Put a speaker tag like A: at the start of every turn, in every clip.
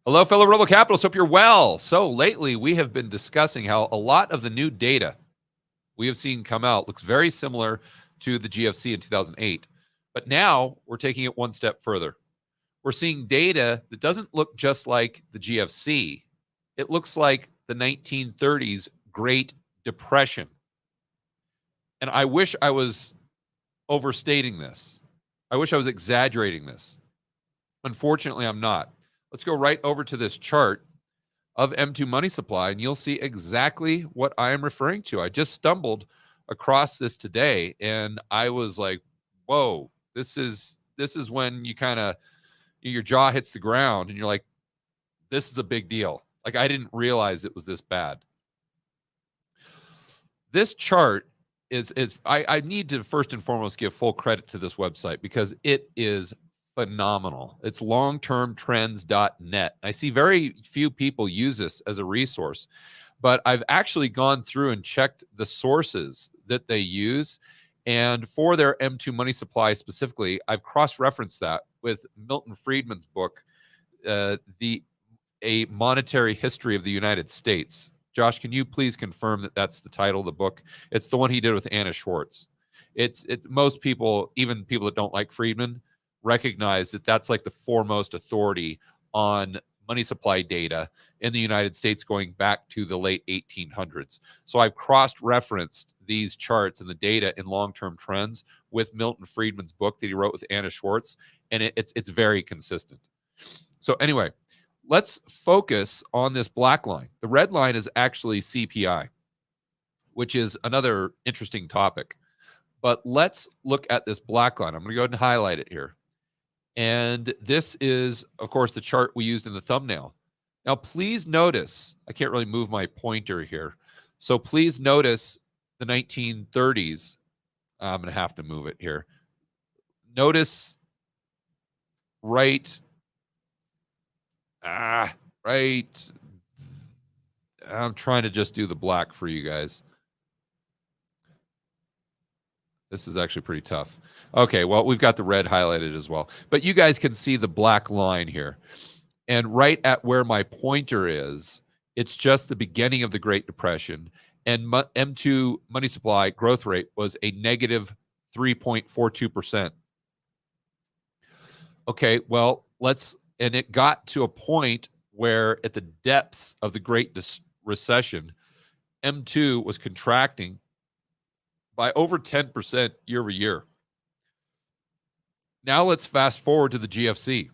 A: Hello, fellow Rebel Capitalists. Hope you're well. So lately, we have been discussing how a lot of the new data we have seen come out looks very similar to the GFC in 2008. But now we're taking it one step further. We're seeing data that doesn't look just like the GFC. It looks like the 1930s Great Depression. And I wish I was overstating this. I wish I was exaggerating this. Unfortunately, I'm not. Let's go right over to this chart of M2 money supply, and you'll see exactly what I am referring to. I just stumbled across this today, and I was like, whoa, this is when you kind of, your jaw hits the ground, and you're like, this is a big deal. Like, I didn't realize it was this bad. This chart I need to first and foremost give full credit to this website because it is phenomenal. It's longtermtrends.net. I see very few people use this as a resource, but I've actually gone through and checked the sources that they use. And for their M2 money supply specifically, I've cross-referenced that with Milton Friedman's book, A Monetary History of the United States. Josh, can you please confirm that that's the title of the book? It's the one he did with Anna Schwartz. It's most people, even people that don't like Friedman, recognize that that's like the foremost authority on money supply data in the United States going back to the late 1800s. So I've cross-referenced these charts and the data in long-term trends with Milton Friedman's book that he wrote with Anna Schwartz, and it's very consistent. So anyway, let's focus on this black line. The red line is actually CPI, which is another interesting topic. But let's look at this black line. I'm going to go ahead and highlight it here. And this is, of course, the chart we used in the thumbnail. Now, please notice, I can't really move my pointer here. So please notice the 1930s. I'm going to have to move it here. Notice right. I'm trying to just do the black for you guys. This is actually pretty tough. Okay, well, we've got the red highlighted as well. But you guys can see the black line here. And right at where my pointer is, it's just the beginning of the Great Depression. And M2 money supply growth rate was a negative 3.42%. Okay, well, and it got to a point where at the depths of the Great Recession, M2 was contracting by over 10% year over year. Now let's fast forward to the GFC,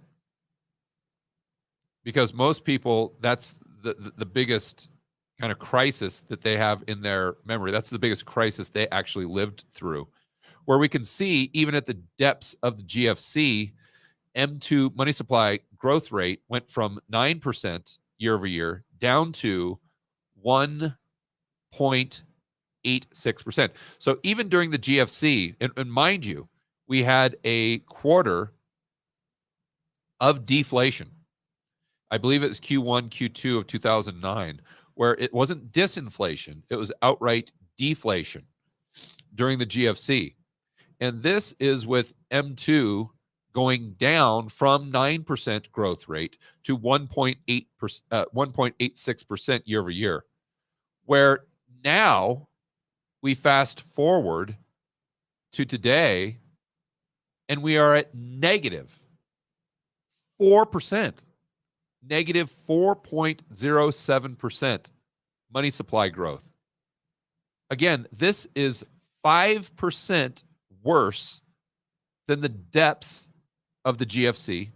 A: because most people, that's the biggest kind of crisis that they have in their memory. That's the biggest crisis they actually lived through, where we can see even at the depths of the GFC, M2 money supply growth rate went from 9% year over year down to 1.86%. So even during the GFC, and mind you, we had a quarter of deflation. I believe it was Q1, Q2 of 2009, where it wasn't disinflation, it was outright deflation during the GFC. And this is with M2 going down from 9% growth rate to 1.86% year over year, where now we fast forward to today and we are at negative 4%, negative 4.07% money supply growth. Again, this is 5% worse than the depths of the GFC.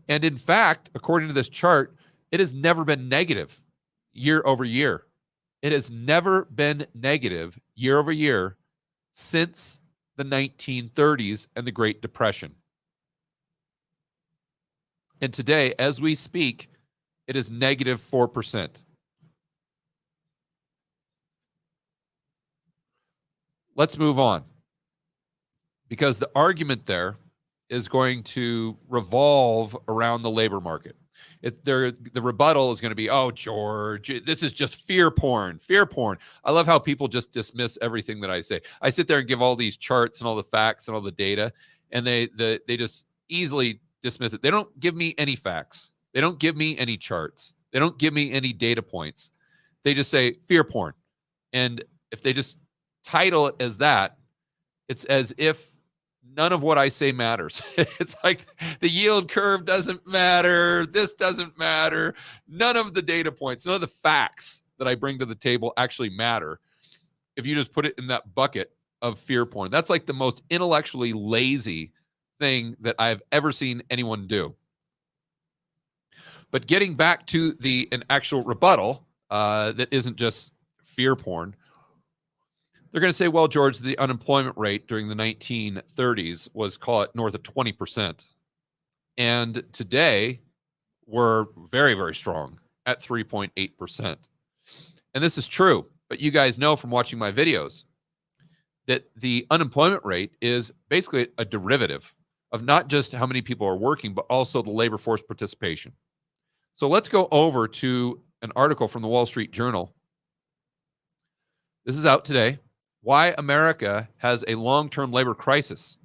A: And in fact, according to this chart, it has never been negative year over year. It has never been negative year over year since the 1930s and the Great Depression. And today, as we speak, it is negative 4%. Let's move on, because the argument there is going to revolve around the labor market. The rebuttal is going to be, oh, George, this is just fear porn, fear porn. I love how people just dismiss everything that I say. I sit there and give all these charts and all the facts and all the data, and they just easily dismiss it. They don't give me any facts. They don't give me any charts. They don't give me any data points. They just say fear porn. And if they just title it as that, it's as if none of what I say matters. It's like the yield curve doesn't matter. This doesn't matter. None of the data points, none of the facts that I bring to the table actually matter if you just put it in that bucket of fear porn. That's like the most intellectually lazy thing that I've ever seen anyone do. But getting back to an actual rebuttal that isn't just fear porn, they're going to say, well, George, the unemployment rate during the 1930s was, call it, north of 20%. And today, we're very, very strong at 3.8%. And this is true. But you guys know from watching my videos that the unemployment rate is basically a derivative of not just how many people are working, but also the labor force participation. So let's go over to an article from the Wall Street Journal. This is out today. Why America has a long-term labor crisis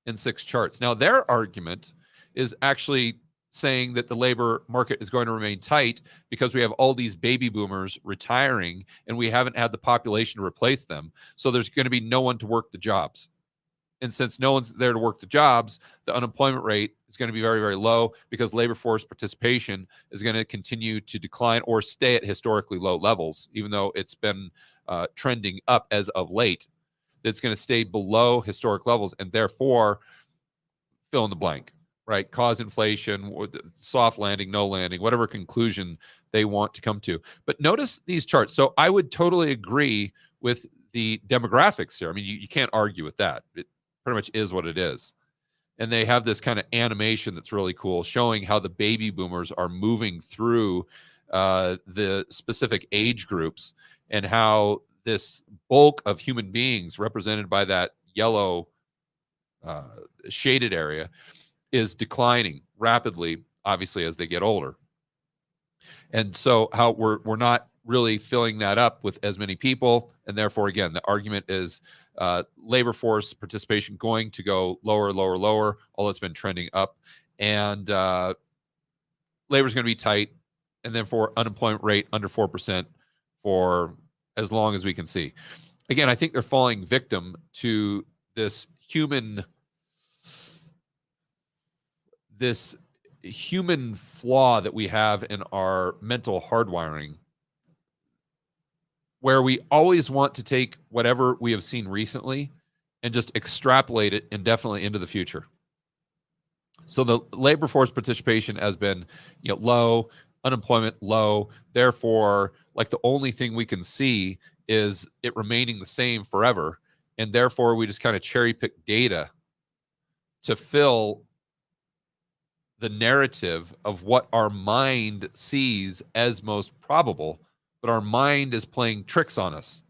A: in 6 charts. Now, their argument is actually saying that the labor market is going to remain tight because we have all these baby boomers retiring and we haven't had the population to replace them. So there's going to be no one to work the jobs. And since no one's there to work the jobs, the unemployment rate is going to be very, very low because labor force participation is going to continue to decline or stay at historically low levels, even though it's been trending up as of late. It's going to stay below historic levels and therefore fill in the blank, right? Cause inflation, soft landing, no landing, whatever conclusion they want to come to. But notice these charts. So I would totally agree with the demographics here. I mean, you can't argue with that. It pretty much is what it is. And they have this kind of animation that's really cool, showing how the baby boomers are moving through the specific age groups and how this bulk of human beings represented by that yellow shaded area is declining rapidly, obviously, as they get older. And so how we're not really filling that up with as many people. And therefore, again, the argument is labor force participation going to go lower, lower, lower, although it's been trending up. And labor is going to be tight. And therefore, unemployment rate under 4% for as long as we can see. Again, I think they're falling victim to this human flaw that we have in our mental hardwiring, where we always want to take whatever we have seen recently and just extrapolate it indefinitely into the future. So the labor force participation has been, low, unemployment low. Therefore, like the only thing we can see is it remaining the same forever. And therefore, we just kind of cherry pick data to fill the narrative of what our mind sees as most probable, but our mind is playing tricks on us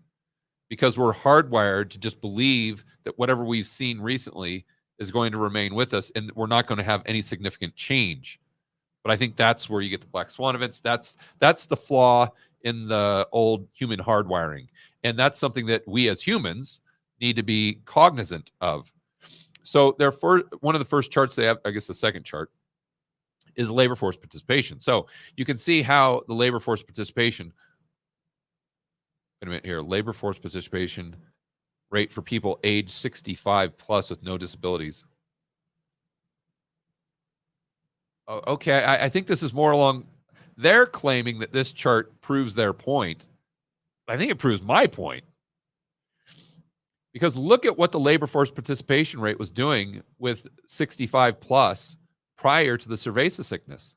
A: because we're hardwired to just believe that whatever we've seen recently is going to remain with us and we're not going to have any significant change. But I think that's where you get the black swan events. That's the flaw in the old human hardwiring. And that's something that we as humans need to be cognizant of. So one of the first charts they have, I guess the second chart, is labor force participation. So you can see how the labor force participation, wait a minute here, labor force participation rate for people age 65 plus with no disabilities. Oh, okay, I think this is more along, they're claiming that this chart proves their point. I think it proves my point. Because look at what the labor force participation rate was doing with 65 plus prior to the cerveza sickness.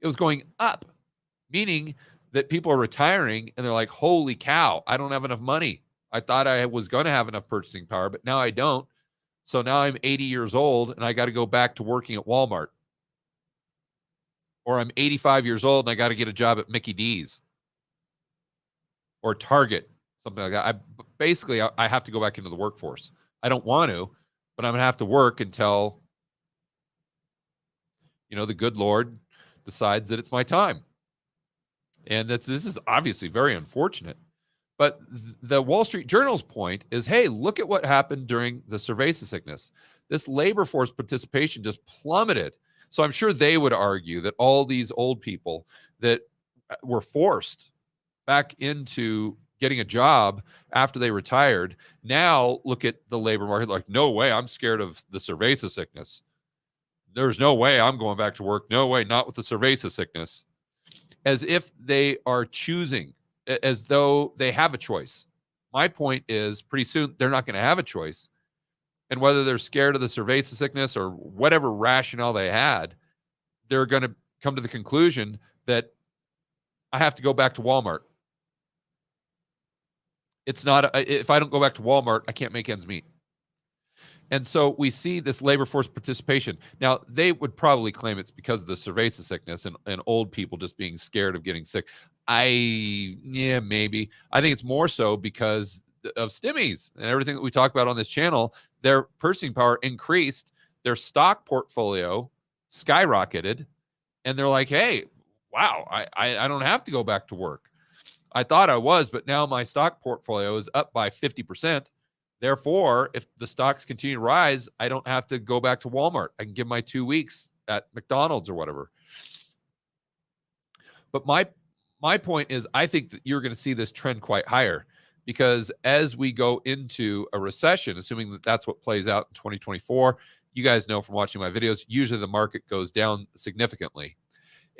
A: It was going up, meaning that people are retiring and they're like, holy cow, I don't have enough money. I thought I was going to have enough purchasing power, but now I don't. So now I'm 80 years old and I got to go back to working at Walmart. Or I'm 85 years old and I got to get a job at Mickey D's or Target, something like that. I have to go back into the workforce. I don't want to, but I'm going to have to work until, the good Lord decides that it's my time. And this is obviously very unfortunate. But the Wall Street Journal's point is, hey, look at what happened during the cerveza sickness. This labor force participation just plummeted. So I'm sure they would argue that all these old people that were forced back into getting a job after they retired now look at the labor market like, no way, I'm scared of the cerveza sickness. There's no way I'm going back to work. No way, not with the cerveza sickness. As if they are choosing, as though they have a choice. My point is, pretty soon they're not going to have a choice. And whether they're scared of the cerveza sickness or whatever rationale they had, they're going to come to the conclusion that I have to go back to Walmart. It's not, if I don't go back to Walmart, I can't make ends meet. And so we see this labor force participation. Now, they would probably claim it's because of the cerveza sickness and old people just being scared of getting sick. Yeah, maybe. I think it's more so because of stimmies and everything that we talk about on this channel. Their purchasing power increased, their stock portfolio skyrocketed, and they're like, hey, wow, I don't have to go back to work. I thought I was, but now my stock portfolio is up by 50%. Therefore, if the stocks continue to rise, I don't have to go back to Walmart. I can give my 2 weeks at McDonald's or whatever. But my point is, I think that you're going to see this trend quite higher, because as we go into a recession, assuming that that's what plays out in 2024, you guys know from watching my videos, usually the market goes down significantly.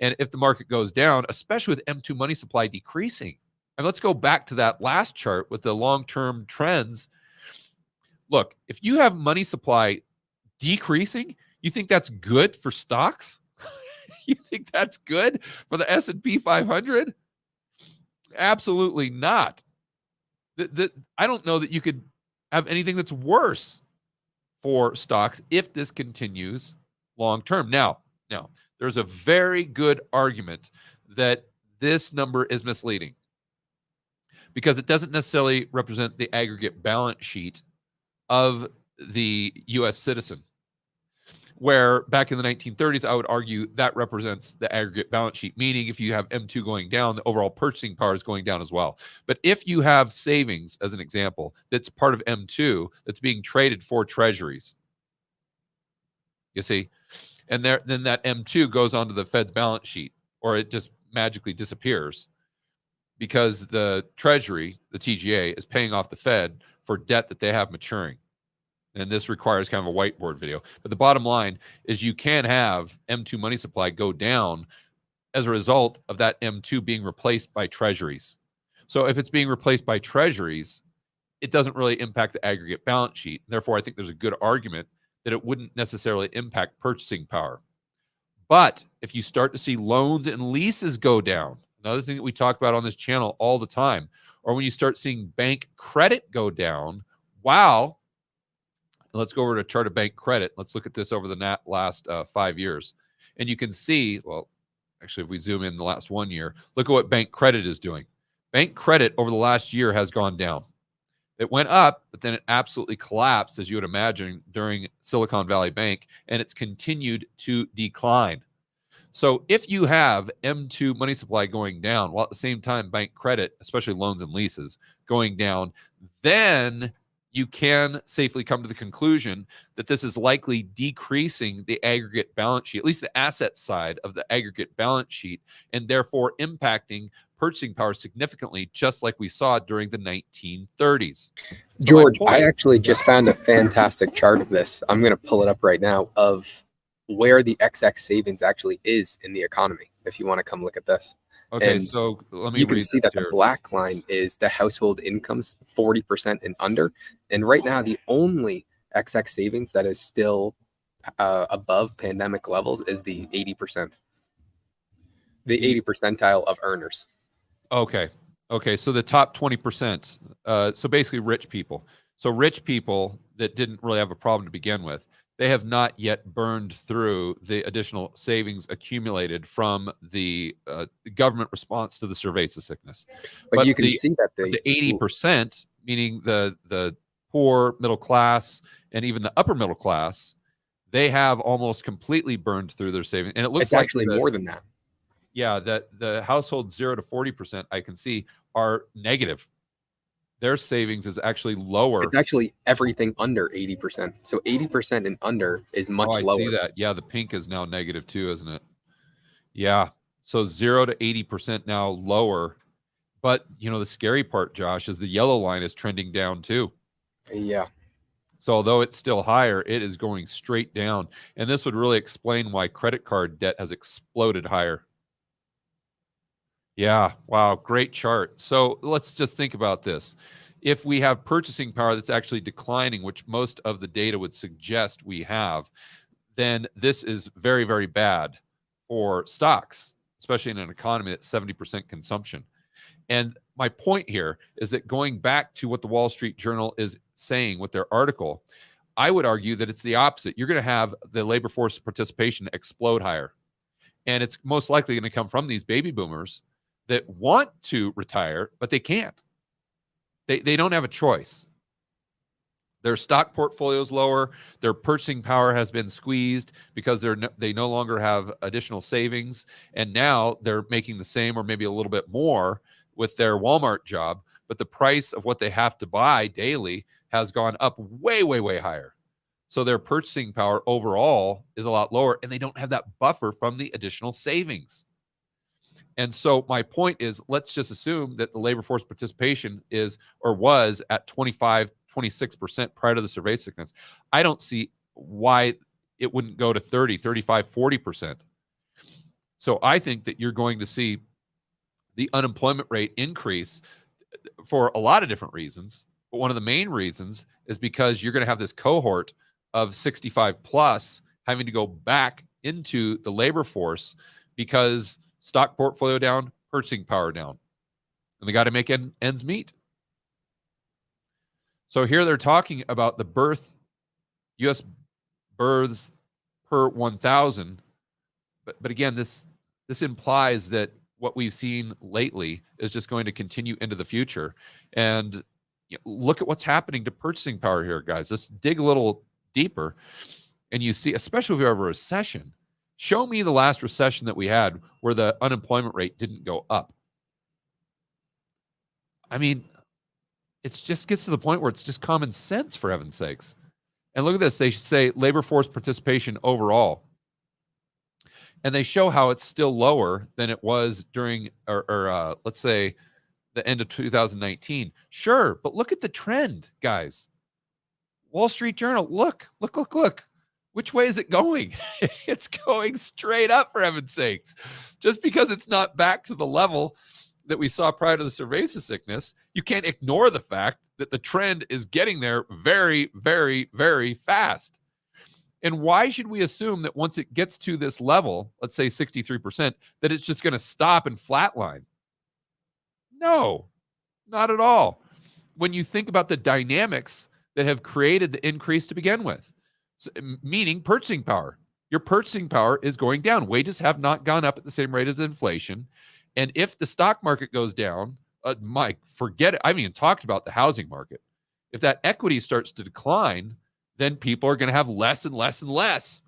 A: And if the market goes down, especially with M2 money supply decreasing, and let's go back to that last chart with the long-term trends. Look, if you have money supply decreasing, you think that's good for stocks? You think that's good for the S&P 500? Absolutely not. I don't know that you could have anything that's worse for stocks if this continues long term. Now, there's a very good argument that this number is misleading, because it doesn't necessarily represent the aggregate balance sheet of the U.S. citizen, where back in the 1930s, I would argue that represents the aggregate balance sheet, meaning if you have M2 going down, the overall purchasing power is going down as well. But if you have savings, as an example, that's part of M2 that's being traded for treasuries, you see, and then that M2 goes onto the Fed's balance sheet, or it just magically disappears because the Treasury, the TGA, is paying off the Fed for debt that they have maturing. And this requires kind of a whiteboard video. But the bottom line is you can have M2 money supply go down as a result of that M2 being replaced by treasuries. So if it's being replaced by treasuries, it doesn't really impact the aggregate balance sheet. Therefore, I think there's a good argument that it wouldn't necessarily impact purchasing power. But if you start to see loans and leases go down, another thing that we talk about on this channel all the time, or when you start seeing bank credit go down, wow. Let's go over to chart of bank credit. Let's look at this over the last 5 years. And you can see, well, actually, if we zoom in the last 1 year, look at what bank credit is doing. Bank credit over the last year has gone down. It went up, but then it absolutely collapsed, as you would imagine, during Silicon Valley Bank, and it's continued to decline. So if you have M2 money supply going down, while at the same time bank credit, especially loans and leases, going down, then you can safely come to the conclusion that this is likely decreasing the aggregate balance sheet, at least the asset side of the aggregate balance sheet, and therefore impacting purchasing power significantly, just like we saw during the 1930s. So
B: George, I actually just found a fantastic chart of this. I'm going to pull it up right now, of where the XX savings actually is in the economy, if you want to come look at this.
A: Okay, and so let me
B: you can see that the black line is the household incomes, 40% and under. And right now, the only XX savings that is still above pandemic levels is the 80%. The 80 percentile of earners.
A: Okay. So the top 20%. So basically rich people. So rich people that didn't really have a problem to begin with, they have not yet burned through the additional savings accumulated from the government response to the cerveza sickness.
B: But you can see that
A: the 80%, meaning the poor, middle class, and even the upper middle class, they have almost completely burned through their savings. And it looks like
B: actually more than that.
A: Yeah, that the household 0 to 40%, I can see, are negative. their savings is actually lower.
B: It's actually everything under 80%. So 80% and under is much
A: I
B: lower.
A: see that. Yeah, the pink is now negative too, isn't it? Yeah. So 0 to 80% now lower. But the scary part, Josh, is the yellow line is trending down too.
B: Yeah.
A: So although it's still higher, it is going straight down. And this would really explain why credit card debt has exploded higher. Yeah. Wow. Great chart. So let's just think about this. If we have purchasing power that's actually declining, which most of the data would suggest we have, then this is very, very bad for stocks, especially in an economy that's 70% consumption. And my point here is that going back to what the Wall Street Journal is saying with their article, I would argue that it's the opposite. You're going to have the labor force participation explode higher. And it's most likely going to come from these baby boomers that want to retire, but they can't. They don't have a choice. Their stock portfolio is lower. Their purchasing power has been squeezed because they no longer have additional savings. And now they're making the same or maybe a little bit more with their Walmart job. But the price of what they have to buy daily has gone up way, way, way higher. So their purchasing power overall is a lot lower, and they don't have that buffer from the additional savings. And so my point is, let's just assume that the labor force participation is or was at 25, 26% prior to the survey sickness. I don't see why it wouldn't go to 30, 35, 40%. So I think that you're going to see the unemployment rate increase for a lot of different reasons. But one of the main reasons is because you're going to have this cohort of 65 plus having to go back into the labor force because stock portfolio down, purchasing power down. And they got to make ends meet. So here they're talking about the U.S. births per 1,000. But again, this implies that what we've seen lately is just going to continue into the future. And look at what's happening to purchasing power here, guys. Let's dig a little deeper. And you see, especially if you have a recession, show me the last recession that we had where the unemployment rate didn't go up. I mean, it just gets to the point where it's just common sense, for heaven's sakes. And look at this. They say labor force participation overall. And they show how it's still lower than it was during, or let's say, the end of 2019. Sure, but look at the trend, guys. Wall Street Journal, look. Which way is it going? It's going straight up, for heaven's sakes. Just because it's not back to the level that we saw prior to the cerveza sickness, you can't ignore the fact that the trend is getting there very, very, very fast. And why should we assume that once it gets to this level, let's say 63%, that it's just going to stop and flatline? No, not at all. When you think about the dynamics that have created the increase to begin with, so, meaning purchasing power. Your purchasing power is going down. Wages have not gone up at the same rate as inflation. And if the stock market goes down, Mike, forget it. I haven't even talked about the housing market. If that equity starts to decline, then people are going to have less and less and less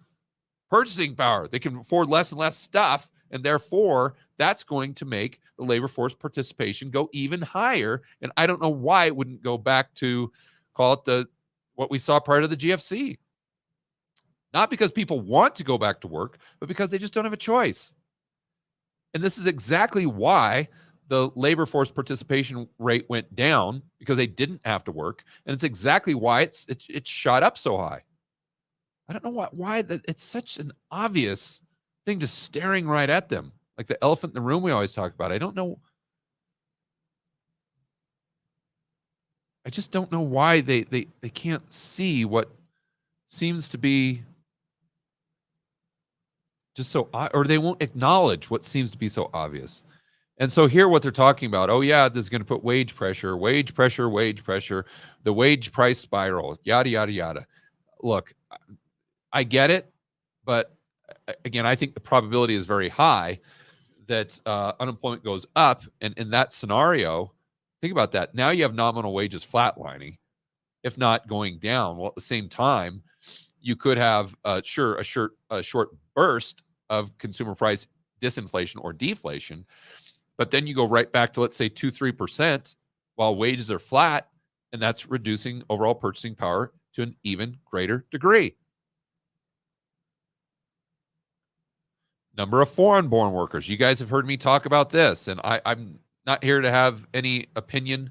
A: purchasing power. They can afford less and less stuff. And therefore, that's going to make the labor force participation go even higher. And I don't know why it wouldn't go back to, call it what we saw prior to the GFC. Not because people want to go back to work, but because they just don't have a choice. And this is exactly why the labor force participation rate went down, because they didn't have to work. And it's exactly why it's shot up so high. I don't know why that it's such an obvious thing, just staring right at them, like the elephant in the room we always talk about. I don't know. I just don't know why they can't see what seems to be just so, or they won't acknowledge what seems to be so obvious. And so here what they're talking about, oh yeah, this is going to put wage pressure, the wage price spiral, yada, yada, yada. Look, I get it, but again, I think the probability is very high that unemployment goes up. And in that scenario, think about that. Now you have nominal wages flatlining, if not going down. Well, at the same time, you could have a short burst of consumer price disinflation or deflation, but then you go right back to, let's say, 2-3%, while wages are flat, and that's reducing overall purchasing power to an even greater degree. Number of foreign-born workers. You guys have heard me talk about this, and I'm not here to have any opinion,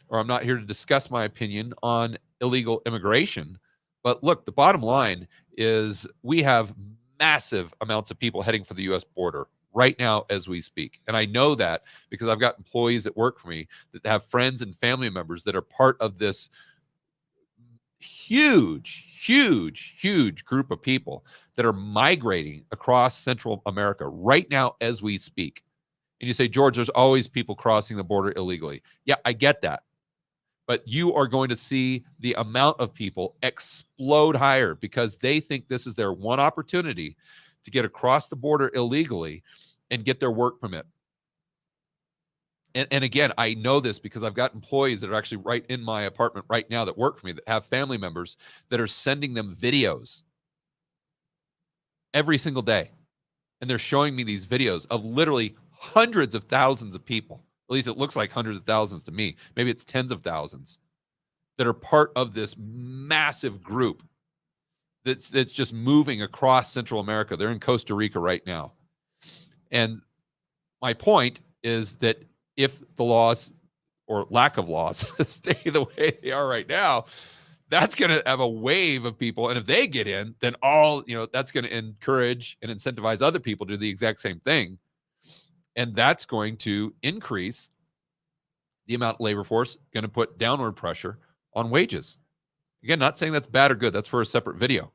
A: or I'm not here to discuss my opinion on illegal immigration. But look, the bottom line is we have massive amounts of people heading for the U.S. border right now as we speak. And I know that because I've got employees that work for me that have friends and family members that are part of this huge group of people that are migrating across Central America right now as we speak. And you say, George, there's always people crossing the border illegally. Yeah, I get that. But you are going to see the amount of people explode higher because they think this is their one opportunity to get across the border illegally and get their work permit. And again, I know this because I've got employees that are actually right in my apartment right now that work for me, that have family members that are sending them videos every single day. And they're showing me these videos of literally hundreds of thousands of people. At least it looks like hundreds of thousands to me. Maybe it's tens of thousands that are part of this massive group that's just moving across Central America. They're in Costa Rica right now. And my point is that if the laws or lack of laws stay the way they are right now, that's going to have a wave of people. And if they get in, then that's going to encourage and incentivize other people to do the exact same thing. And that's going to increase the amount of labor force, going to put downward pressure on wages. Again, not saying that's bad or good. That's for a separate video.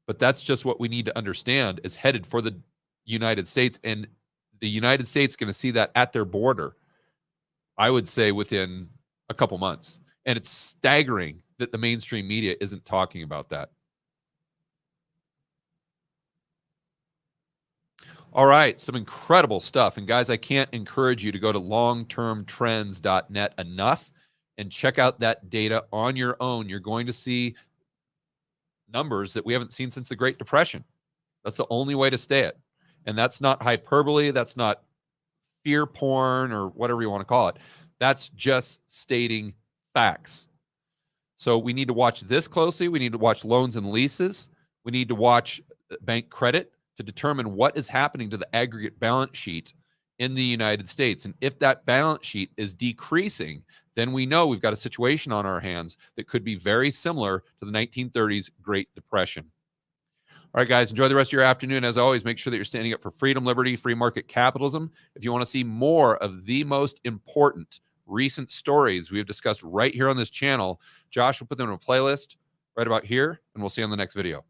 A: But that's just what we need to understand is headed for the United States. And the United States is going to see that at their border, I would say within a couple months. And it's staggering that the mainstream media isn't talking about that. All right, some incredible stuff. And guys, I can't encourage you to go to longtermtrends.net enough and check out that data on your own. You're going to see numbers that we haven't seen since the Great Depression. That's the only way to stay it. And that's not hyperbole. That's not fear porn or whatever you want to call it. That's just stating facts. So we need to watch this closely. We need to watch loans and leases. We need to watch bank credit to determine what is happening to the aggregate balance sheet in the United States. And if that balance sheet is decreasing, then we know we've got a situation on our hands that could be very similar to the 1930s Great Depression. All right, guys, enjoy the rest of your afternoon. As always, make sure that you're standing up for freedom, liberty, free market capitalism. If you want to see more of the most important recent stories we have discussed right here on this channel, Josh will put them in a playlist right about here, and we'll see you on the next video.